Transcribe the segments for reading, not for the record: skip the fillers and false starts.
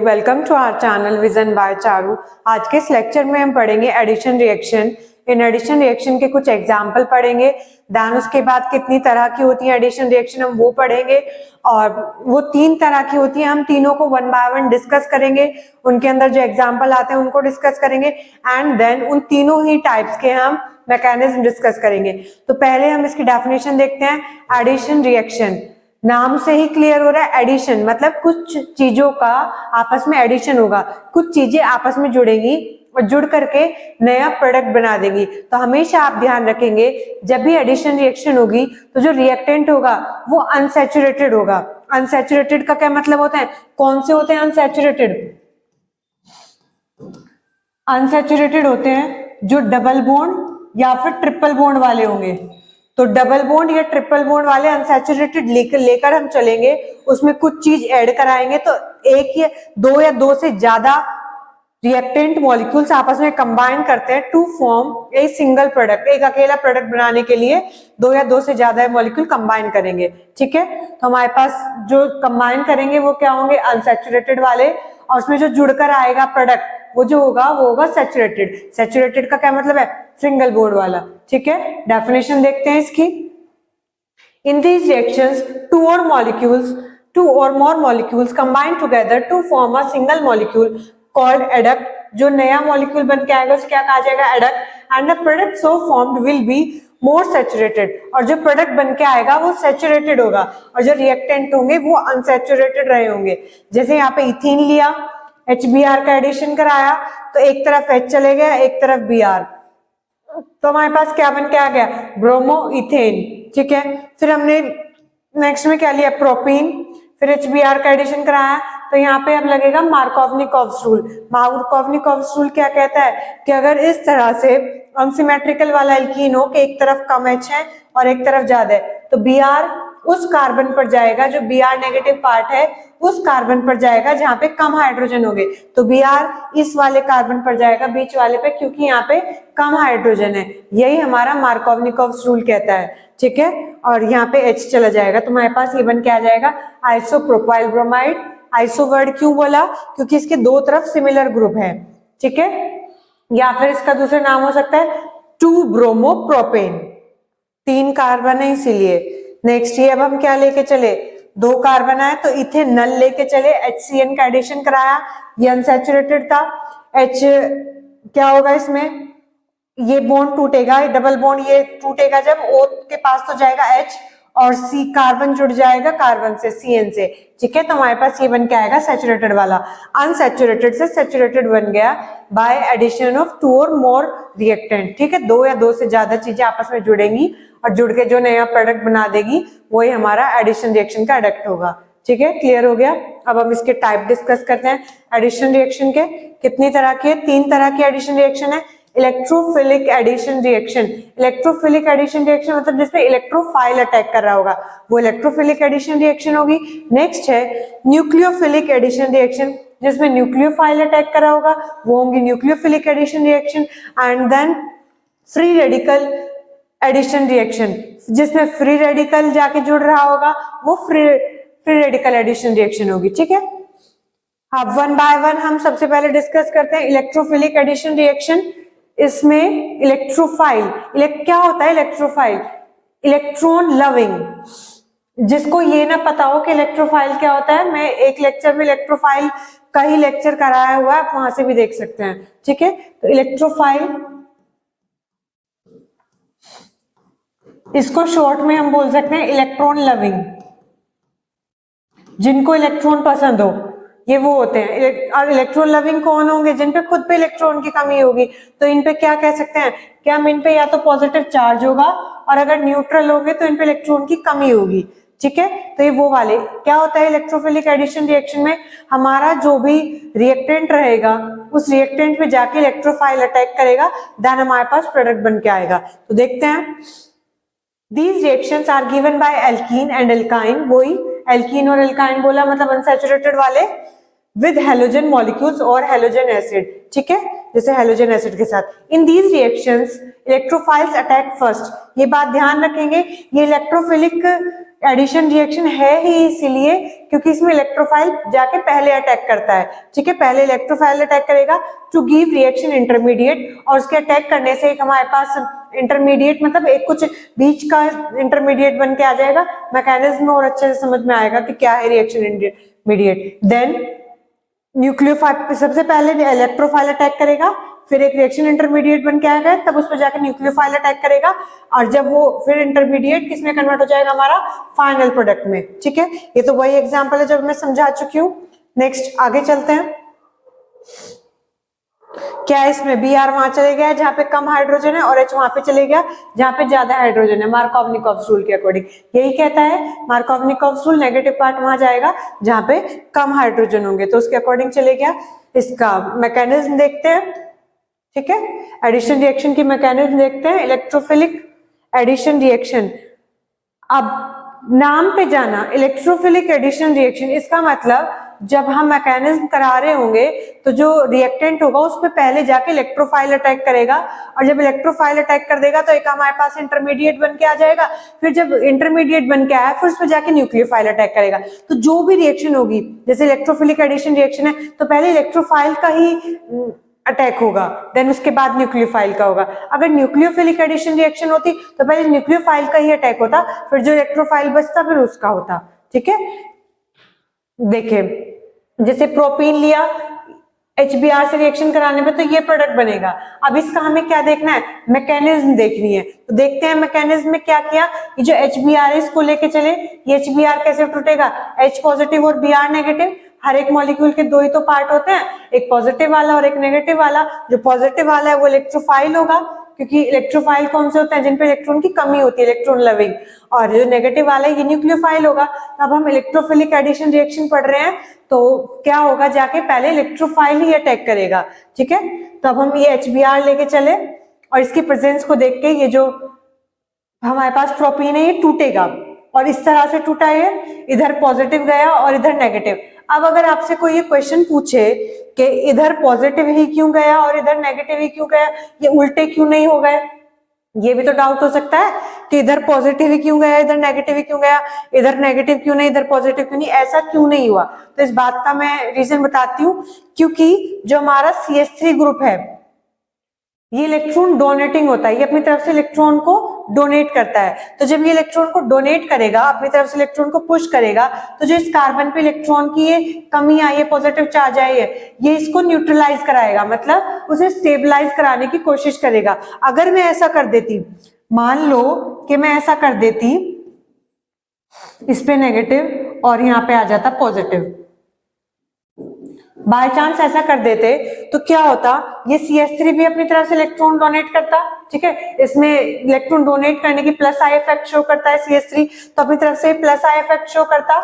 Welcome to our channel vision by Charu. आज के इस लेक्चर में हम पढ़ेंगे एडिशन रिएक्शन। इन एडिशन रिएक्शन के कुछ एग्जाम्पल पढ़ेंगे, देन उसके बाद कितनी तरह की होती है एडिशन रिएक्शन हम वो पढ़ेंगे, और वो 3 तरह की होती है। हम तीनों को वन बाय वन डिस्कस करेंगे, उनके अंदर जो एग्जाम्पल आते हैं उनको डिस्कस करेंगे, एंड देन उन तीनों ही टाइप्स के हम मैकेनिज्म डिस्कस करेंगे। तो पहले हम इसकी डेफिनेशन देखते हैं। एडिशन रिएक्शन, नाम से ही क्लियर हो रहा है, एडिशन मतलब कुछ चीजों का आपस में एडिशन होगा, कुछ चीजें आपस में जुड़ेंगी और जुड़ करके नया प्रोडक्ट बना देंगी। तो हमेशा आप ध्यान रखेंगे जब भी एडिशन रिएक्शन होगी तो जो रिएक्टेंट होगा वो अनसैचुरेटेड होगा। अनसैचुरेटेड का क्या मतलब होता है, कौन से होते हैं अनसैचुरेटेड? अनसैचुरेटेड होते हैं जो डबल बॉन्ड या फिर ट्रिपल बॉन्ड वाले होंगे। तो डबल बॉन्ड या ट्रिपल बॉन्ड वाले अनसैचुरेटेड लेकर हम चलेंगे, उसमें कुछ चीज ऐड कराएंगे तो एक या दो से ज्यादा रिएक्टेंट मॉलिक्यूल्स आपस में कंबाइन करते हैं to form a single product. एक अकेला प्रोडक्ट बनाने के लिए दो से ज्यादा मॉलिक्यूल कंबाइन करेंगे, ठीक है। तो हमारे पास जो कंबाइन करेंगे वो क्या होंगे, अनसैचुरेटेड वाले, और उसमें जो जुड़कर आएगा प्रोडक्ट वो जो होगा वो होगा सैचुरेटेड। सैचुरेटेड का क्या मतलब है, सिंगल बॉन्ड वाला, ठीक है। डेफिनेशन देखते हैं इसकी। इन दीज रिएक्शंस टू और more molecules combine together to form a single molecule called adduct. जो नया मॉलिक्यूल बन के आएगा उसे क्या कहा जाएगा, adduct. And the product so formed will be more saturated, और जो प्रोडक्ट बन के आएगा वो सैचुरेटेड होगा, और जो रिएक्टेंट होंगे वो अनसैचुरेटेड रहे होंगे। जैसे यहाँ पे इथीन लिया, HBr का एडिशन कराया तो एक तरफ H चले गया, एक तरफ Br, तो हमारे पास क्या बन के आ गया, ब्रोमो इथेन, ठीक है। फिर हमने नेक्स्ट में क्या लिया, प्रोपीन, फिर HBr का एडिशन कराया तो यहाँ पे अब लगेगा मार्कोवनिकोव्स रूल। मार्कोवनिकोव्स रूल क्या कहता है कि अगर इस तरह से अनसिमेट्रिकल वाला एल्कीन हो कि एक तरफ कम H है और एक तरफ ज्यादा है, तो Br उस कार्बन पर जाएगा, जो Br नेगेटिव पार्ट है उस कार्बन पर जाएगा जहां पे कम हाइड्रोजन होंगे। तो Br इस वाले कार्बन पर जाएगा, बीच वाले पे, क्योंकि यहाँ पे कम हाइड्रोजन है। यही हमारा मार्कोवनिकोव्स रूल कहता है, ठीक है। और यहाँ पे H चला जाएगा तो हमारे पास ये बन के आ जाएगा आइसोप्रोपाइल ब्रोमाइड। आइसो वर्ड क्यों बोला, क्योंकि इसके दो तरफ सिमिलर ग्रुप है, ठीक है। या फिर इसका दूसरा नाम हो सकता है 2 ब्रोमो प्रोपेन, 3 कार्बन है इसीलिए। नेक्स्ट ये अब हम क्या लेके चले, 2 कार्बन आए तो इथेनॉल लेके चले, HCN का एडिशन कराया, ये अनसैचुरेटेड था। H क्या होगा इसमें, ये बॉन्ड टूटेगा, डबल बॉन्ड ये टूटेगा जब O के पास तो जाएगा H, और C कार्बन जुड़ जाएगा कार्बन से, CN से, ठीक है। तो हमारे पास ये बन के आएगा सैचुरेटेड वाला। अनसैचुरेटेड से सैचुरेटेड बन गया बाय एडिशन ऑफ 2 और मोर रिएक्टेंट, ठीक है। 2 या 2 से ज्यादा चीजें आपस में जुड़ेंगी और जुड़ के जो नया प्रोडक्ट बना देगी वही हमारा एडिशन रिएक्शन का एडक्ट होगा, ठीक है। क्लियर हो गया। अब हम इसके टाइप डिस्कस करते हैं। एडिशन रिएक्शन के कितनी तरह के, 3 तरह की एडिशन रिएक्शन है। Electrophilic addition reaction, electrophilic addition reaction मतलब जिसमें इलेक्ट्रोफाइल अटैक कर रहा होगा वो इलेक्ट्रोफिलिक एडिशन रिएक्शन होगी। नेक्स्ट है न्यूक्लियोफिलिक एडिशन रिएक्शन, जिसमें न्यूक्लियोफाइल अटैक कर रहा होगा वो होंगी nucleophilic addition reaction. And then free radical addition reaction, जिसमें फ्री रेडिकल जाके जुड़ रहा होगा वो फ्री रेडिकल एडिशन रिएक्शन होगी, ठीक है। अब वन बाय वन हम सबसे पहले डिस्कस करते हैं इलेक्ट्रोफिलिक एडिशन रिएक्शन। इसमें इलेक्ट्रोफाइल, क्या होता है इलेक्ट्रोफाइल, इलेक्ट्रॉन लविंग। जिसको ये ना पता हो कि इलेक्ट्रोफाइल क्या होता है, मैं एक लेक्चर में इलेक्ट्रोफाइल का ही लेक्चर कराया हुआ है, आप वहां से भी देख सकते हैं, ठीक है। तो इलेक्ट्रोफाइल, इसको शॉर्ट में हम बोल सकते हैं इलेक्ट्रॉन लविंग। जिनको इलेक्ट्रॉन पसंद हो ये वो होते हैं। और इलेक्ट्रॉन लविंग कौन होंगे, जिन पे खुद पे इलेक्ट्रॉन की कमी होगी। तो इन पे क्या कह सकते हैं कि हम इन पे या तो पॉजिटिव चार्ज होगा, और अगर न्यूट्रल होंगे तो इन पे इलेक्ट्रॉन की कमी होगी, ठीक है। तो ये वो वाले क्या होता है इलेक्ट्रोफिलिक एडिशन रिएक्शन में, हमारा जो भी रिएक्टेंट रहेगा उस रिएक्टेंट पे जाके इलेक्ट्रोफाइल अटैक करेगा, देन हमारे पास प्रोडक्ट बन के आएगा। तो देखते हैं। These reactions are given by alkene and alkyne, वही एल्कीन और एल्काइन बोला मतलब अनसैचुरेटेड वाले। विद हेलोजन मॉलिक्यूल्स और हेलोजन एसिड, ठीक है, जैसे हेलोजन एसिड के साथ। In these reactions electrophiles attack first, ये बात ध्यान रखेंगे, ये इलेक्ट्रोफिलिक एडिशन रिएक्शन है ही इसीलिए क्योंकि इसमें इलेक्ट्रोफाइल जाके पहले अटैक करता है, ठीक है, पहले इलेक्ट्रोफाइल अटैक करेगा टू गिव रिएक्शन इंटरमीडिएट, और उसके अटैक करने से एक हमारे पास इंटरमीडिएट मतलब एक कुछ बीच का इंटरमीडिएट बन के आ जाएगा, मैकेनिज्म और अच्छे से समझ में आएगा कि क्या है रिएक्शन इंटरमीडिएट। देन न्यूक्लियोफाइल, सबसे पहले इलेक्ट्रोफाइल अटैक करेगा, फिर एक रिएक्शन इंटरमीडिएट बन के आएगा, तब उस पर जाकर न्यूक्लियोफाइल अटैक करेगा, और जब वो फिर इंटरमीडिएट किसमें कन्वर्ट हो जाएगा, हमारा फाइनल प्रोडक्ट में, ठीक है। ये तो वही एग्जांपल है जब मैं समझा चुकी हूँ। नेक्स्ट आगे चलते हैं। क्या इसमें Br वहां चले गया जहां पे कम हाइड्रोजन है और H वहां पे चले गया जहां पे ज्यादा हाइड्रोजन है, मार्कोव-निकोव्स रूल के अकॉर्डिंग यही कहता है। मार्कोव-निकोव्स रूल नेगेटिव पार्ट वहां जाएगा जहां पे कम हाइड्रोजन होंगे, तो उसके अकॉर्डिंग चले गया। इसका मैकेनिज्म देखते हैं, ठीक है, एडिशन रिएक्शन की मैकेनिज्म देखते हैं, इलेक्ट्रोफिलिक एडिशन रिएक्शन। अब नाम पे जाना, इलेक्ट्रोफिलिक एडिशन रिएक्शन, इसका मतलब जब हम मैकेनिज्म करा रहे होंगे तो जो रिएक्टेंट होगा उस पे पहले जाके इलेक्ट्रोफाइल अटैक करेगा, और जब इलेक्ट्रोफाइल अटैक कर देगा तो एक हमारे पास इंटरमीडिएट बन के आ जाएगा, फिर जब इंटरमीडिएट बन के आया फिर उस पे जाके न्यूक्लियोफाइल अटैक करेगा। तो जो भी रिएक्शन होगी, जैसे इलेक्ट्रोफिलिक एडिशन रिएक्शन है तो पहले इलेक्ट्रोफाइल का ही अटैक होगा, देन उसके बाद न्यूक्लियोफाइल का होगा। अगर न्यूक्लियोफिलिक एडिशन रिएक्शन होती तो पहले न्यूक्लियोफाइल का ही अटैक होता, फिर जो इलेक्ट्रोफाइल बचता फिर उसका होता, ठीक है। देखिए जैसे प्रोपीन लिया, HBr से रिएक्शन कराने पे तो ये प्रोडक्ट बनेगा। अब इसका हमें क्या देखना है, मैकेनिज्म देखनी है, तो देखते हैं मैकेनिज्म में क्या किया। ये जो HBr है इसको लेके चले, ये HBr कैसे टूटेगा, H पॉजिटिव और Br नेगेटिव, हर एक मॉलिक्यूल के दो ही तो पार्ट होते हैं, एक पॉजिटिव वाला और एक नेगेटिव वाला। जो पॉजिटिव वाला है वो इलेक्ट्रोफाइल होगा, क्योंकि इलेक्ट्रोफाइल कौन से होते हैं, जिन पे इलेक्ट्रॉन की कमी होती है, इलेक्ट्रॉन लविंग, और जो नेगेटिव वाला है ये न्यूक्लियोफाइल होगा। अब हम इलेक्ट्रोफिलिक एडिशन रिएक्शन पढ़ रहे हैं तो क्या होगा, जाके पहले इलेक्ट्रोफाइल ही अटैक करेगा, ठीक है। तो अब हम ये HBr लेके चले और इसकी प्रेजेंस को देख के ये जो हमारे पास प्रोपीन है ये टूटेगा, और इस तरह से टूटा है, इधर पॉजिटिव गया और इधर नेगेटिव। अब अगर आपसे कोई ये क्वेश्चन पूछे कि इधर पॉजिटिव ही क्यों गया और इधर नेगेटिव ही क्यों गया, ये उल्टे क्यों नहीं हो गए, ये भी तो डाउट हो सकता है कि इधर पॉजिटिव ही क्यों गया, इधर नेगेटिव ही क्यों गया, इधर नेगेटिव क्यों नहीं, इधर पॉजिटिव क्यों नहीं, ऐसा क्यों नहीं हुआ। तो इस बात का मैं रीजन बताती हूँ, क्योंकि जो हमारा CH3 ग्रुप है ये इलेक्ट्रॉन डोनेटिंग होता है, ये अपनी तरफ से इलेक्ट्रॉन को डोनेट करता है। तो जब ये इलेक्ट्रॉन को डोनेट करेगा, अपनी तरफ से इलेक्ट्रॉन को पुश करेगा, तो जो इस कार्बन पे इलेक्ट्रॉन की ये कमी आई है, पॉजिटिव चार्ज आई है, ये इसको न्यूट्रलाइज कराएगा, मतलब उसे स्टेबलाइज कराने की कोशिश करेगा। अगर मैं ऐसा कर देती, मान लो कि मैं ऐसा कर देती, इस पे नेगेटिव और यहाँ पे आ जाता पॉजिटिव, बाय चांस ऐसा कर देते तो क्या होता, ये CH3 भी अपनी तरफ से इलेक्ट्रॉन डोनेट करता, ठीक है, इसमें इलेक्ट्रॉन डोनेट करने की प्लस आई इफेक्ट शो करता है CH3, तो अपनी तरफ से प्लस आई इफेक्ट शो करता।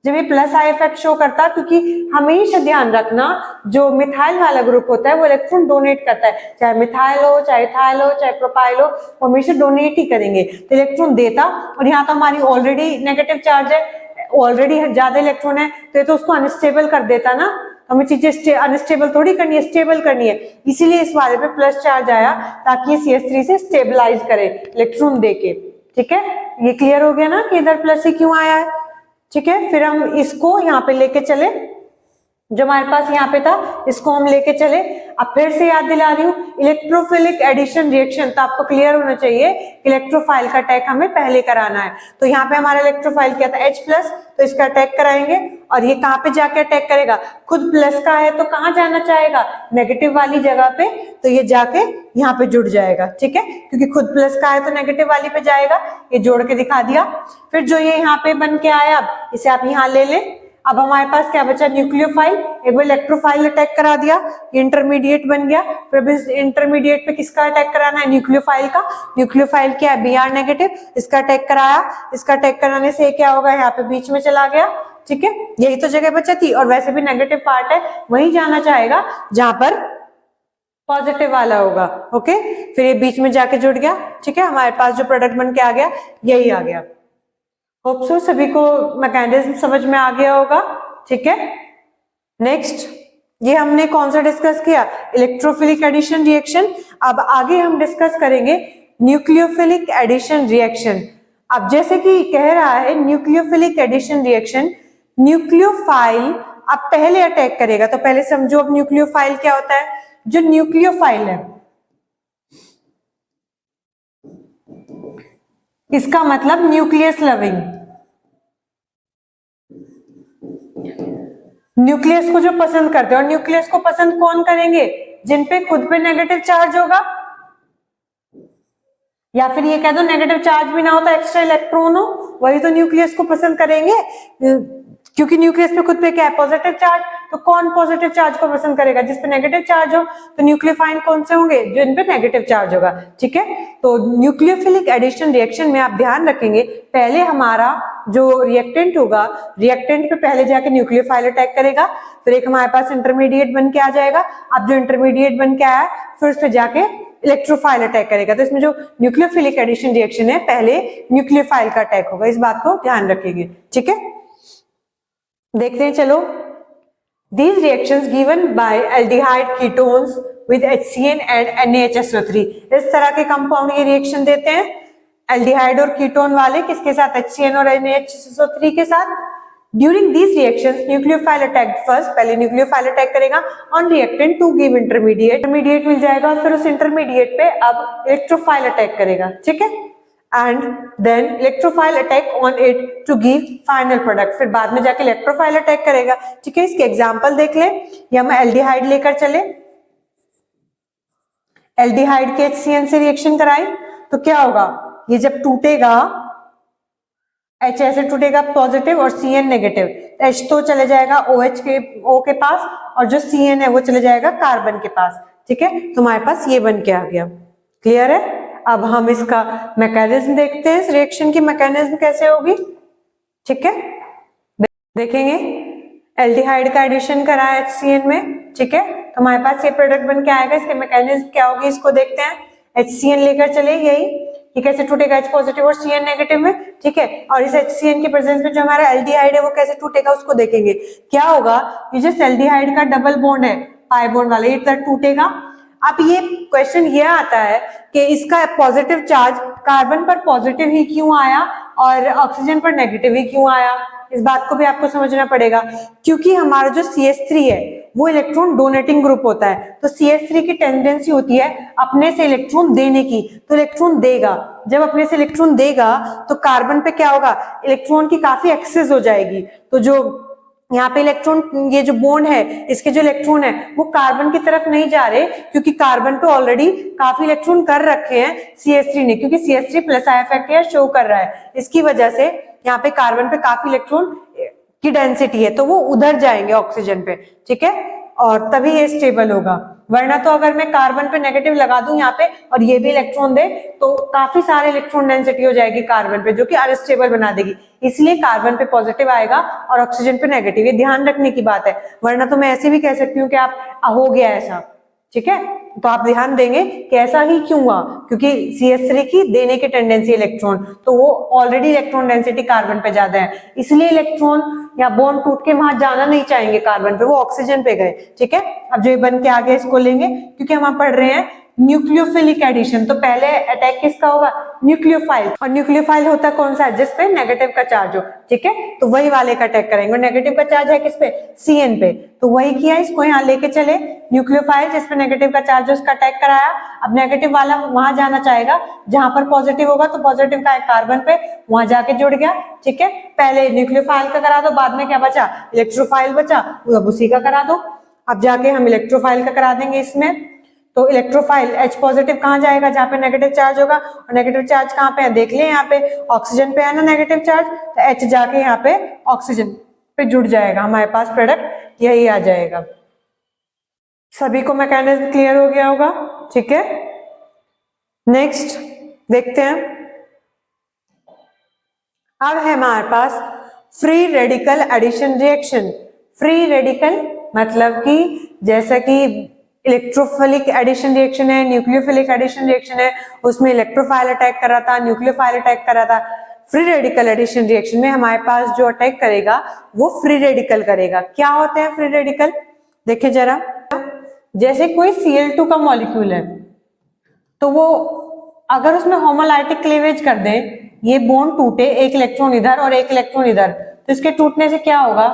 जब ये प्लस आई इफेक्ट शो करता, क्योंकि हमेशा ध्यान रखना जो मिथाइल वाला ग्रुप होता है वो इलेक्ट्रॉन डोनेट करता है, चाहे मिथाइल हो, चाहे इथाइल हो, चाहे प्रोपाइल हो, वो हमेशा डोनेट ही करेंगे, तो इलेक्ट्रॉन देता। और यहाँ तो हमारी ऑलरेडी नेगेटिव चार्ज है, ऑलरेडी ज्यादा इलेक्ट्रॉन है, तो ये तो उसको अनस्टेबल कर देता ना, हमें चीजें अनस्टेबल थोड़ी करनी है, स्टेबल करनी है, इसीलिए इस वाले पे प्लस चार्ज आया ताकि ये CH3 से स्टेबलाइज करे इलेक्ट्रॉन देके, ठीक है। ये क्लियर हो गया ना कि इधर प्लस ही क्यों आया है, ठीक है। फिर हम इसको यहाँ पे लेके चले, जो हमारे पास यहाँ पे था इसको हम लेके चले। अब फिर से याद दिला रही हूँ, इलेक्ट्रोफिलिक एडिशन रिएक्शन, तो आपको क्लियर होना चाहिए इलेक्ट्रोफाइल का अटैक हमें पहले कराना है। तो यहाँ पे हमारा इलेक्ट्रोफाइल क्या था, H+, तो इसका अटैक कराएंगे, और ये कहाँ पे जाके अटैक करेगा, खुद प्लस का है तो कहाँ जाना चाहेगा, नेगेटिव वाली जगह पे, तो ये जाके यहाँ पे जुड़ जाएगा, ठीक है, क्योंकि खुद प्लस का है तो नेगेटिव वाली पे जाएगा। ये जोड़ के दिखा दिया। फिर जो ये यहाँ पे बन के आया, अब इसे आप यहाँ ले लें। अब हमारे पास क्या बचा, न्यूक्लियोफाइल, एक बार इलेक्ट्रोफाइल अटैक करा दिया, इंटरमीडिएट बन गया, फिर इस इंटरमीडिएट पे किसका अटैक कराना है, न्यूक्लियोफाइल का। न्यूक्लियोफाइल क्या है, Br नेगेटिव, इसका अटैक कराया, इसका अटैक कराने से क्या होगा, यहाँ पे बीच में चला गया, ठीक है, यही तो जगह बची थी, और वैसे भी नेगेटिव पार्ट है, वही जाना चाहेगा जहां पर पॉजिटिव वाला होगा, ओके। फिर ये बीच में जाके जुड़ गया, ठीक है, हमारे पास जो प्रोडक्ट बन के आ गया यही आ गया। होप सो सभी को मैकेनिज्म समझ में आ गया होगा, ठीक है। नेक्स्ट, ये हमने कौन सा डिस्कस किया, इलेक्ट्रोफिलिक एडिशन रिएक्शन। अब आगे हम डिस्कस करेंगे न्यूक्लियोफिलिक एडिशन रिएक्शन। अब जैसे कि कह रहा है न्यूक्लियोफिलिक एडिशन रिएक्शन, न्यूक्लियोफाइल अब पहले अटैक करेगा। तो पहले समझो अब न्यूक्लियोफाइल क्या होता है। जो न्यूक्लियोफाइल है इसका मतलब न्यूक्लियस लविंग, न्यूक्लियस को जो पसंद करते हैं। और न्यूक्लियस को पसंद कौन करेंगे, जिन पे खुद पे नेगेटिव चार्ज होगा, या फिर ये कह दो नेगेटिव चार्ज भी ना हो तो एक्स्ट्रा इलेक्ट्रॉन हो, वही तो न्यूक्लियस को पसंद करेंगे। क्योंकि न्यूक्लियस पे खुद पे क्या है, पॉजिटिव चार्ज। तो कौन पॉजिटिव चार्ज को पसंद करेगा, जिस पे नेगेटिव चार्ज हो। तो न्यूक्लियोफाइल कौन से होंगे, जो इन पे नेगेटिव चार्ज होगा। ठीक है, तो न्यूक्लियोफिलिक एडिशन रिएक्शन में आप ध्यान रखेंगे, पहले हमारा जो रिएक्टेंट होगा, रिएक्टेंट पे पहले जाके न्यूक्लियोफाइल अटैक करेगा, फिर एक हमारे पास इंटरमीडिएट बन के आ जाएगा। अब जो इंटरमीडिएट बन के आया फिर उस पे जाके इलेक्ट्रोफाइल अटैक करेगा। तो इसमें जो न्यूक्लियोफिलिक एडिशन रिएक्शन है, पहले न्यूक्लियोफाइल का अटैक होगा। इस बात को ध्यान रखेंगे। ठीक है, देखते हैं चलो। These reactions given by aldehyde ketones with HCN and NaHSO3, इस तरह के कंपाउंड ये रिएक्शन देते हैं एल्डिहाइड और कीटोन वाले, किसके साथ, HCN और NaHSO3 के साथ। During these reactions, nucleophile attack first, पहले nucleophile अटैक करेगा on reactant to give intermediate, intermediate मिल जाएगा और फिर उस intermediate पे अब इलेक्ट्रोफाइल अटैक करेगा। ठीक है, and then electrophile attack on it to give final product, फिर बाद में जाके इलेक्ट्रोफाइल अटैक करेगा। ठीक है, इसके एग्जांपल देख ले। ये हम एल्डिहाइड लेकर चले, एल्डिहाइड के HCN से रिएक्शन कराई तो क्या होगा, ये जब टूटेगा H ऐसे टूटेगा पॉजिटिव और CN नेगेटिव, H तो चले जाएगा OH के O के पास और जो CN है वो चले जाएगा कार्बन के पास। ठीक है, तो हमारे पास ये बन के आ गया। क्लियर है। अब हम इसका मैकेनिज्म देखते हैं, इस रिएक्शन की मैकेनिज्म कैसे होगी। ठीक है, देखेंगे एल्डिहाइड का एडिशन करा है HCN में। ठीक है, तो हमारे पास ये प्रोडक्ट बन के आएगा, इसके मैकेनिज्म क्या होगी इसको देखते हैं। HCN लेकर चले, यही ये कैसे टूटेगा, H पॉजिटिव और CN नेगेटिव में। ठीक है, और इस HCN के प्रेजेंस में जो हमारा एल्डिहाइड है वो कैसे टूटेगा उसको देखेंगे। क्या होगा, ये जो एल्डिहाइड का डबल बॉन्ड है पाई बॉन्ड वाला, ये तरह टूटेगा। अब ये क्वेश्चन ये आता है कि इसका पॉजिटिव चार्ज कार्बन पर पॉजिटिव ही क्यों आया और ऑक्सीजन पर नेगेटिव ही क्यों आया, इस बात को भी आपको समझना पड़ेगा। क्योंकि हमारा जो CH3 है वो इलेक्ट्रॉन डोनेटिंग ग्रुप होता है, तो CH3 की टेंडेंसी होती है अपने से इलेक्ट्रॉन देने की, तो इलेक्ट्रॉन देगा। जब अपने से इलेक्ट्रॉन देगा तो कार्बन पे क्या होगा, इलेक्ट्रॉन की काफी एक्सेस हो जाएगी। तो जो यहाँ पे इलेक्ट्रॉन, ये जो बॉन्ड है इसके जो इलेक्ट्रॉन है वो कार्बन की तरफ नहीं जा रहे, क्योंकि कार्बन पे ऑलरेडी काफी इलेक्ट्रॉन कर रखे हैं CH3 ने, क्योंकि CH3 प्लस आई इफेक्ट यहाँ शो कर रहा है। इसकी वजह से यहाँ पे कार्बन पे काफी इलेक्ट्रॉन की डेंसिटी है, तो वो उधर जाएंगे ऑक्सीजन पे। ठीक है, और तभी ये स्टेबल होगा। वरना तो अगर मैं कार्बन पे नेगेटिव लगा दूं यहाँ पे और ये भी इलेक्ट्रॉन दे तो काफी सारे इलेक्ट्रॉन डेंसिटी हो जाएगी कार्बन पे, जो कि अनस्टेबल बना देगी। इसलिए कार्बन पे पॉजिटिव आएगा और ऑक्सीजन पे नेगेटिव, ये ध्यान रखने की बात है। वरना तो मैं ऐसे भी कह सकती हूँ कि आप हो गया ऐसा। ठीक है, तो आप ध्यान देंगे कि ऐसा ही क्यों हुआ, क्योंकि CH3 की देने की टेंडेंसी इलेक्ट्रॉन, तो वो ऑलरेडी इलेक्ट्रॉन डेंसिटी कार्बन पे ज्यादा है, इसलिए इलेक्ट्रॉन या बॉन्ड टूट के वहां जाना नहीं चाहेंगे कार्बन पे, वो ऑक्सीजन पे गए। ठीक है, अब जो ये बन के आगे इसको लेंगे, क्योंकि हम पढ़ रहे हैं न्यूक्लियोफिलिक एडिशन, तो पहले अटैक किसका होगा, न्यूक्लियोफाइल। और न्यूक्लियोफाइल होता कौन सा है, जिसपे नेगेटिव का चार्ज हो। ठीक है, तो वही वाले का अटैक करेंगे। और नेगेटिव का चार्ज है किस पे, CN पे, तो वही किया, इसको यहाँ लेके चले। न्यूक्लियोफाइल जिसपे नेगेटिव का चार्ज है उसका अटैक कराया। अब नेगेटिव वाला वहां जाना चाहेगा जहां पर पॉजिटिव होगा, तो पॉजिटिव का है कार्बन पे, वहां जाके जुड़ गया। ठीक है, पहले न्यूक्लियोफाइल का करा दो, बाद में क्या बचा, इलेक्ट्रोफाइल बचा, अब उसी का करा दो। अब जाके हम इलेक्ट्रोफाइल का करा देंगे इसमें। तो इलेक्ट्रोफाइल H पॉजिटिव कहाँ जाएगा, जहाँ पे नेगेटिव चार्ज होगा, और नेगेटिव चार्ज कहाँ पे है, देख लें यहाँ पे ऑक्सीजन पे है ना नेगेटिव चार्ज, तो H जाके यहाँ पे ऑक्सीजन पे जुड़ जाएगा, हमारे पास प्रोडक्ट यही आ जाएगा। सभी को मैकेनिज्म क्लियर हो गया होगा। ठीक है, नेक्स्ट देखते हैं। अब है हमारे पास free radical addition reaction. Free radical मतलब कि जैसा कि इलेक्ट्रोफिलिक एडिशन रिएक्शन है, न्यूक्लियोफिलिक एडिशन रिएक्शन है, उसमें इलेक्ट्रोफाइल अटैक कर रहा था, न्यूक्लियोफाइल अटैक कर रहा था। फ्री रेडिकल एडिशन रिएक्शन में हमारे पास जो अटैक करेगा वो फ्री रेडिकल करेगा। क्या होते हैं फ्री रेडिकल, देखिए जरा, जैसे कोई Cl2 का मॉलिक्यूल है तो वो अगर उसमें होमोलाइटिक क्लीवेज कर दें, ये बॉन्ड टूटे, एक इलेक्ट्रॉन इधर और एक इलेक्ट्रॉन इधर, तो इसके टूटने से क्या होगा,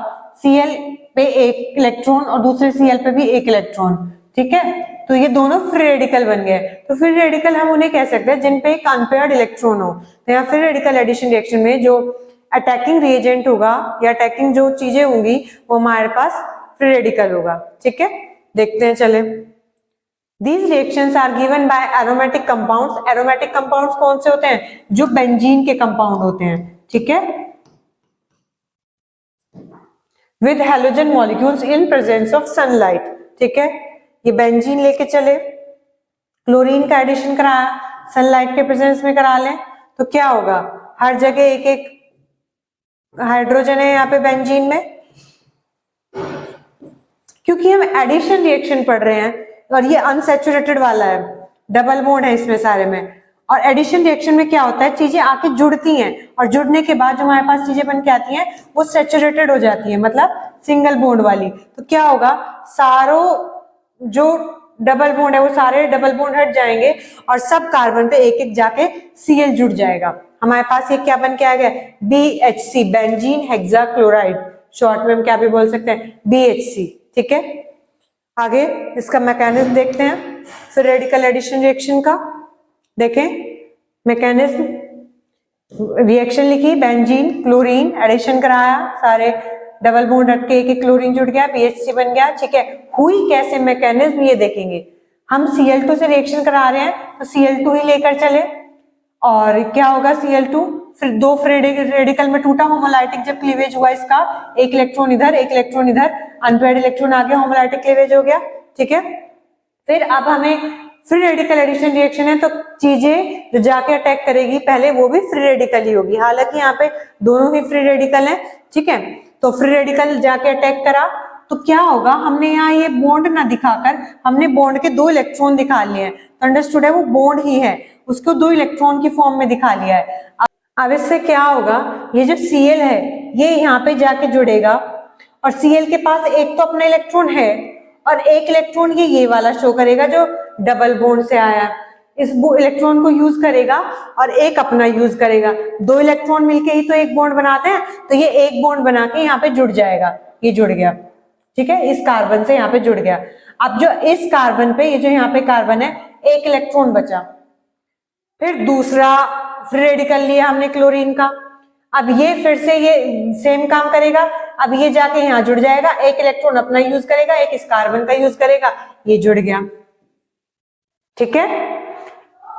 Cl पे एक इलेक्ट्रॉन और दूसरे Cl पे भी एक इलेक्ट्रॉन, ठीक है, तो ये दोनों फ्री रेडिकल बन गए। तो फ्री रेडिकल हम उन्हें कह सकते हैं जिन पे एक अनपेयर्ड इलेक्ट्रॉन हो। तो यहाँ फ्री रेडिकल एडिशन रिएक्शन में जो अटैकिंग रिएजेंट होगा या अटैकिंग जो चीजें होंगी वो हमारे पास फ्री रेडिकल होगा, ठीक है। देखते हैं चले, These reactions are given by aromatic compounds। aromatic compounds कौन से होते हैं, जो बेंजीन के कंपाउंड होते हैं, ठीक है, with halogen molecules in presence of sunlight, ठीक है। ये बेंजीन लेके चले, क्लोरीन का एडिशन कराया, सनलाइट के प्रेजेंस में करा लें तो क्या होगा, हर जगह एक एक हाइड्रोजन है यहाँ पे बेंजीन में, क्योंकि हम एडिशन रिएक्शन पढ़ रहे हैं और ये अनसैचुरेटेड वाला है, डबल बॉन्ड है इसमें सारे में। और एडिशन रिएक्शन में क्या होता है, चीजें आके जुड़ती हैं और जुड़ने के बाद जो हमारे पास चीजें बन के आती हैं वो सैचुरेटेड हो जाती है, मतलब सिंगल बॉन्ड वाली। तो क्या होगा, सारों जो डबल बॉन्ड है वो सारे डबल बॉन्ड हट जाएंगे और सब कार्बन पे एक एक जाके Cl जुड़ जाएगा। हमारे पास ये क्या बन के आ गया, BHC, बेंजीन हेक्साक्लोराइड, शॉर्ट में हम क्या भी बोल सकते हैं, BHC, ठीक है। आगे इसका मैकेनिज्म देखते हैं फिर रेडिकल एडिशन रिएक्शन का। देखें मैकेनिज्म, रिएक्शन लिखी, बेंजीन क्लोरीन एडिशन कराया, सारे डबल बॉन्ड हट के एक एक क्लोरीन जुड़ गया, BHC बन गया, ठीक है। हुई कैसे मैकेनिज्म ये देखेंगे, हम Cl2 से रिएक्शन करा रहे हैं तो Cl2 ही लेकर चले और क्या होगा Cl2, फिर दो फ्री रेडिकल में टूटा, होमोलाइटिक जब क्लीवेज हुआ इसका, एक इलेक्ट्रॉन इधर एक इलेक्ट्रॉन इधर, अनपेयर्ड इलेक्ट्रॉन आ गया, होमोलाइटिक क्लीवेज हो गया, ठीक है। फिर अब हमें फ्री रेडिकल एडिशन रिएक्शन है तो चीजें जो जाके अटैक करेगी पहले वो भी फ्री रेडिकल ही होगी, हालांकि यहाँ पे दोनों ही फ्री रेडिकल हैं, ठीक है। तो फ्री रेडिकल जाके अटैक करा तो क्या होगा, हमने यहाँ ये बॉन्ड ना दिखाकर हमने बॉन्ड के दो इलेक्ट्रॉन दिखा लिए हैं, तो अंडरस्टूड है वो बॉन्ड ही है, उसको दो इलेक्ट्रॉन की फॉर्म में दिखा लिया है। अब इससे क्या होगा, ये जो Cl है ये यहाँ पे जाके जुड़ेगा और Cl के पास एक तो अपना इलेक्ट्रॉन है और एक इलेक्ट्रॉन ये वाला शो करेगा जो डबल बॉन्ड से आया, इस इलेक्ट्रॉन को यूज करेगा और एक अपना यूज करेगा, दो इलेक्ट्रॉन मिलके ही तो एक बॉन्ड बनाते हैं, तो ये एक बॉन्ड बना के यहाँ पे जुड़ जाएगा, ये जुड़ गया, ठीक है, इस कार्बन से यहाँ पे जुड़ गया। अब जो इस कार्बन पे, ये जो यहाँ पे कार्बन है, एक इलेक्ट्रॉन बचा, फिर दूसरा फ्री रेडिकल लिया हमने क्लोरीन का, अब ये फिर से ये सेम काम करेगा, अब ये जाके यहाँ जुड़ जाएगा, एक इलेक्ट्रॉन अपना यूज करेगा, एक इस कार्बन का यूज करेगा, ये जुड़ गया, ठीक है।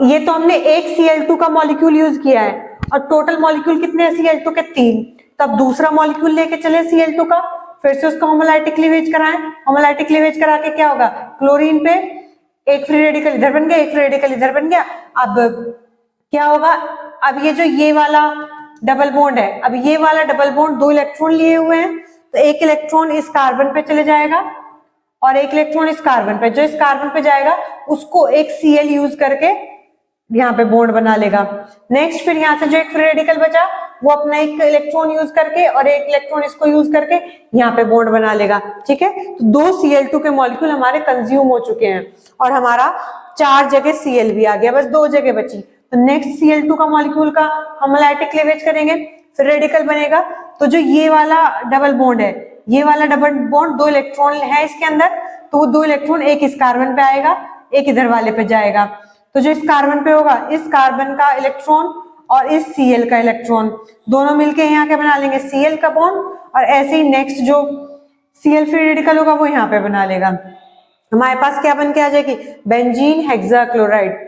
ये तो हमने एक Cl2 का मॉलिक्यूल यूज किया है और टोटल मॉलिक्यूल कितने हैं Cl2 के, 3। तब दूसरा मॉलिक्यूल लेके चले Cl2 का, फिर से उसका होमोलाइटिक क्लीवेज कराएं, होमोलाइटिक क्लीवेज करा के क्या होगा, क्लोरीन पे एक फ्री रेडिकल इधर बन गया, एक फ्री रेडिकल इधर बन गया। अब क्या होगा, अब ये जो ये वाला डबल बॉन्ड है, अब ये वाला डबल बॉन्ड दो इलेक्ट्रॉन लिए हुए हैं, तो एक इलेक्ट्रॉन इस कार्बन पे चले जाएगा और एक इलेक्ट्रॉन इस कार्बन पे, जो इस कार्बन पे जाएगा उसको एक Cl यूज करके यहाँ पे बॉन्ड बना लेगा। नेक्स्ट फिर यहाँ से जो एक फ्री रेडिकल बचा वो अपना एक इलेक्ट्रॉन यूज करके और एक इलेक्ट्रॉन इसको यूज करके यहाँ पे बॉन्ड बना लेगा, ठीक है। तो दो Cl2 के मॉलिक्यूल हमारे कंज्यूम हो चुके हैं और हमारा 4 जगह Cl भी आ गया, बस 2 जगह बची। तो नेक्स्ट Cl2 का मॉलिक्यूल का होमोलाइटिक क्लीवेज करेंगे, फिर रेडिकल बनेगा, तो जो ये वाला डबल बॉन्ड है, ये वाला डबल बॉन्ड 2 इलेक्ट्रॉन है इसके अंदर, तो वो 2 इलेक्ट्रॉन एक इस कार्बन पे आएगा, एक इधर वाले पे जाएगा, तो जो इस कार्बन पे होगा, इस कार्बन का इलेक्ट्रॉन और इस Cl का इलेक्ट्रॉन दोनों मिलके यहाँ क्या बना लेंगे, Cl का बॉन्ड, और ऐसे ही नेक्स्ट जो Cl फ्री रेडिकल होगा वो यहाँ पे बना लेगा। हमारे पास क्या बन के आ जाएगी, बेंजीन हेक्साक्लोराइड।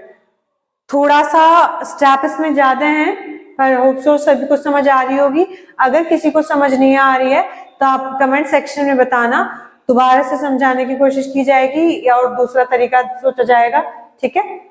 थोड़ा सा स्टेप इसमें ज्यादा है पर होप सो सभी को समझ आ रही होगी। अगर किसी को समझ नहीं आ रही है तो आप कमेंट सेक्शन में बताना, दोबारा से समझाने की कोशिश की जाएगी या और दूसरा तरीका सोचा जाएगा, ठीक है।